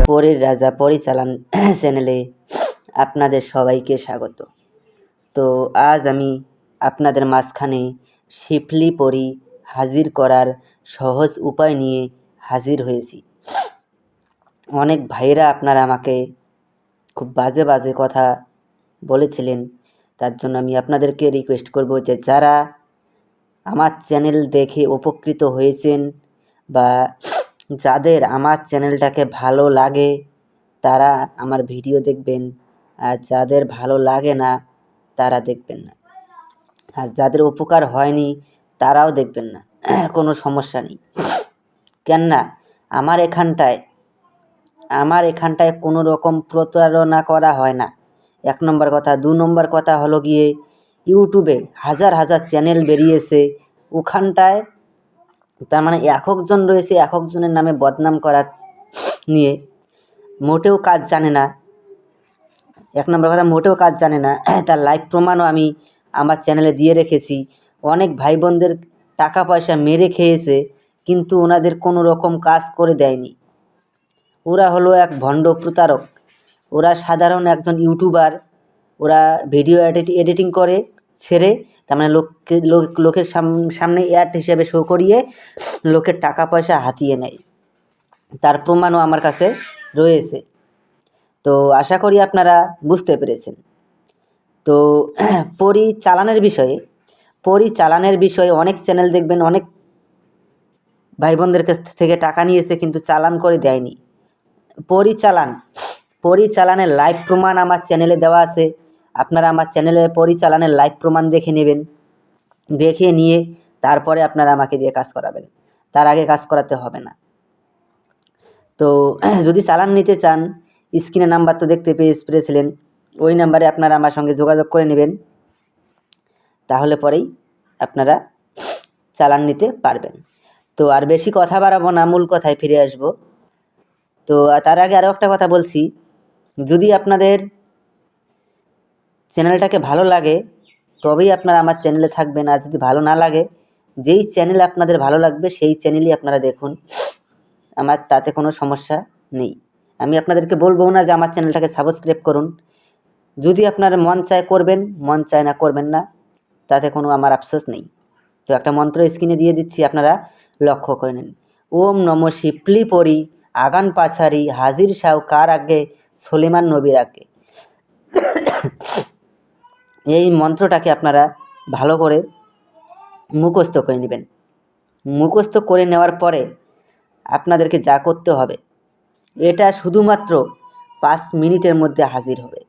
পরীর রাজা পরিচালন চ্যানেলে আপনাদের সবাইকে স্বাগত। তো আজ আমি আপনাদের মাঝখানে শিফলি পরী হাজির করার সহজ উপায় নিয়ে হাজির হয়েছি। অনেক ভাইরা আপনারা আমাকে খুব বাজে বাজে কথা বলেছিলেন, তার জন্য আমি আপনাদেরকে রিকোয়েস্ট করব যে যারা আমার চ্যানেল দেখে উপকৃত হয়েছেন বা যাদের আমার চ্যানেলটাকে ভালো লাগে তারা আমার ভিডিও দেখবেন, আর যাদের ভালো লাগে না তারা দেখবেন না, আর যাদের উপকার হয়নি তারাও দেখবেন না। কোনো সমস্যা নেই, কেননা আমার এখানটায় কোনো রকম প্রতারণা করা হয় না, 1 নম্বর কথা। 2 নম্বর কথা হলো গিয়ে ইউটিউবে হাজার হাজার চ্যানেল বেরিয়েছে, ওখানটায় তার মানে একজন রয়েছে, একজনের নামে বদনাম করার নিয়ে মোটেও কাজ জানে না। 1 নম্বর কথা, মোটেও কাজ জানে না। তার লাইভ প্রমাণও আমি আমার চ্যানেলে দিয়ে রেখেছি। অনেক ভাই বোনদের টাকা পয়সা মেরে খেয়েছে, কিন্তু ওনাদের কোনো রকম কাজ করে দেয়নি। ওরা হলো এক ভণ্ড প্রতারক। ওরা সাধারণ একজন ইউটিউবার, ওরা ভিডিও এডিটিং করে ছেড়ে তার মানে লোকের সামনে অ্যাড হিসেবে শো করিয়ে লোকের টাকা পয়সা হাতিয়ে নেয়। তার প্রমাণও আমার কাছে রয়েছে। তো আশা করি আপনারা বুঝতে পেরেছেন। তো পরিচালনের বিষয়ে অনেক চ্যানেল দেখবেন, অনেক ভাই বোনদের কাছ থেকে টাকা নিয়েছে কিন্তু চালান করে দেয়নি। পরিচালনের লাইভ প্রমাণ আমার চ্যানেলে দেওয়া আছে। আপনারা আমার চ্যানেলের পরিচালনের লাইভ প্রমাণ দেখে নেবেন, দেখে নিয়ে তারপরে আপনারা আমাকে দিয়ে কাজ করাবেন, তার আগে কাজ করাতে হবে না। তো যদি চালান নিতে চান, স্ক্রিনে নাম্বার তো দেখতে পেয়েছিলেন, ওই নাম্বারে আপনারা আমার সঙ্গে যোগাযোগ করে নেবেন, তাহলে পরেই আপনারা চালান নিতে পারবেন। তো আর বেশি কথা বাড়াবো না, মূল কথায় ফিরে আসব। তো তার আগে আরও একটা কথা বলছি, যদি আপনাদের চ্যানেলটাকে ভালো লাগে তবেই আপনারা আমার চ্যানেলে থাকবেন, আর যদি ভালো না লাগে, যেই চ্যানেল আপনাদের ভালো লাগবে সেই চ্যানেলই আপনারা দেখুন, আমার তাতে কোনো সমস্যা নেই। আমি আপনাদেরকে বলবো না যে আমার চ্যানেলটাকে সাবস্ক্রাইব করুন। যদি আপনার মন চায় করবেন, মন চায় না করবেন না, তাতে কোনো আমার আফসোস নেই। তো একটা মন্ত্র স্ক্রিনে দিয়ে দিচ্ছি, আপনারা লক্ষ্য করে নিন। ওম নম শিফলি পরি আগান পাছারি হাজির সাউ কার আগে সলিমান নবীর আগে। এই মন্ত্রটাকে আপনারা ভালো করে মুখস্থ করে নেবেন। মুখস্থ করে নেওয়ার পরে আপনাদেরকে যা করতে হবে, এটা শুধুমাত্র 5 মিনিটের মধ্যে হাজির হবে।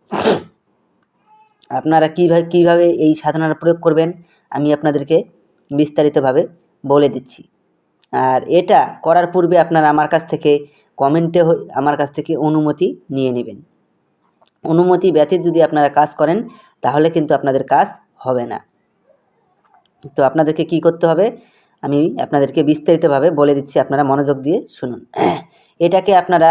আপনারা কীভাবে এই সাধনার প্রয়োগ করবেন আমি আপনাদেরকে বিস্তারিতভাবে বলে দিচ্ছি। আর এটা করার পূর্বে আপনারা আমার কাছ থেকে কমেন্টে আমার কাছ থেকে অনুমতি নিয়ে নেবেন। অনুমতি ব্যতীত যদি আপনারা কাজ করেন তাহলে কিন্তু আপনাদের কাজ হবে না। তো আপনাদেরকে কি করতে হবে আমি আপনাদেরকে বিস্তারিতভাবে বলে দিচ্ছি, আপনারা মনোযোগ দিয়ে শুনুন। এটাকে আপনারা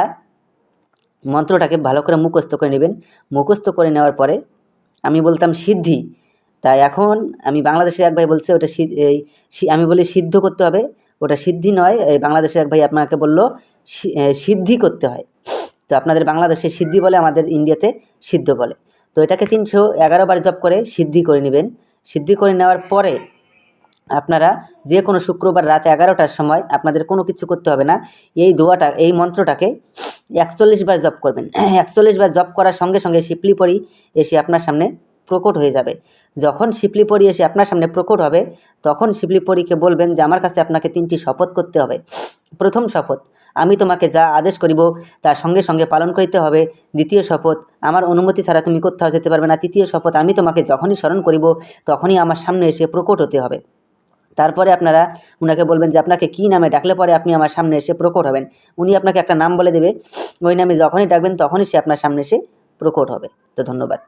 মন্ত্রটাকে ভালো করে মুখস্থ করে নেবেন। মুখস্থ করে নেওয়ার পরে আমি বলতাম সিদ্ধি, তাই এখন আমি বাংলাদেশের এক ভাই বলছে ওটা আমি বলি সিদ্ধ করতে হবে, ওটা সিদ্ধি নয়। এই বাংলাদেশের এক ভাই আপনাকে বলল সিদ্ধি করতে হয়। তো আপনাদের বাংলাদেশে সিদ্ধি বলে, আমাদের ইন্ডিয়াতে সিদ্ধ বলে। তো এটাকে 311 বার জপ করে সিদ্ধি করে নেবেন। সিদ্ধি করে নেওয়ার পরে আপনারা যে কোনো শুক্রবার রাত 11টার সময় আপনাদের কোনো কিছু করতে হবে না, এই মন্ত্রটাকে 41 বার জপ করবেন। 41 বার জপ করার সঙ্গে সঙ্গে শিফলি পরী এসে আপনার সামনে প্রকট হয়ে যাবে। যখন শিফলি পরী এসে আপনার সামনে প্রকট হবে, তখন শিফলি পরীকে বলবেন যে আমার কাছে আপনাকে 3টি শপথ করতে হবে। প্রথম শপথ, আমি তোমাকে যা আদেশ করিব তার সঙ্গে সঙ্গে পালন করিতে হবে। দ্বিতীয় শপথ, আমার অনুমতি ছাড়া তুমি কোথাও যেতে পারবে না। তৃতীয় শপথ, আমি তোমাকে যখনই স্মরণ করিব তখনই আমার সামনে এসে প্রকট হতে হবে। তারপরে আপনারা উনাকে বলবেন যে আপনাকে কী নামে ডাকলে পরে আপনি আমার সামনে এসে প্রকট হবেন। উনি আপনাকে একটা নাম বলে দেবে, ওই নামে যখনই ডাকবেন তখনই সে আপনার সামনে এসে প্রকট হবে। তো ধন্যবাদ।